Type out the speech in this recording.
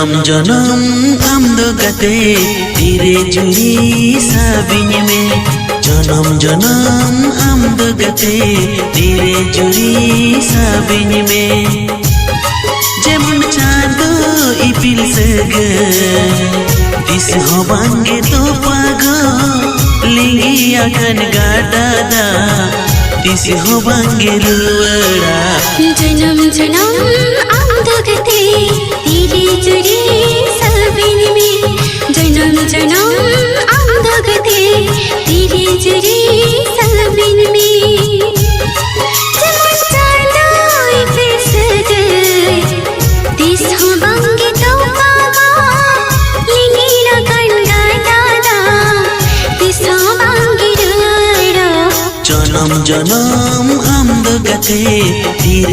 जनम आमदो गते धीरे जुरी साबिन में जन्म आमदो गते धीरे जुरी साबिन में जेमन चाँदो इपिल सगे दिस होबांगे तो पागो लिंगी अगन गादादा दिस होबांगे रुवड़ा जन्म आमदो गते धीरे जुरी साबिन में जन्म आमदो गते धीरे जुरी साबिन में जेमन चाँदो इपिल सगे दिस होबांगे तो पागो लिंगी अगन गादादा दिस होबांगे रुवड़ा जन्म आमदो गते धीरे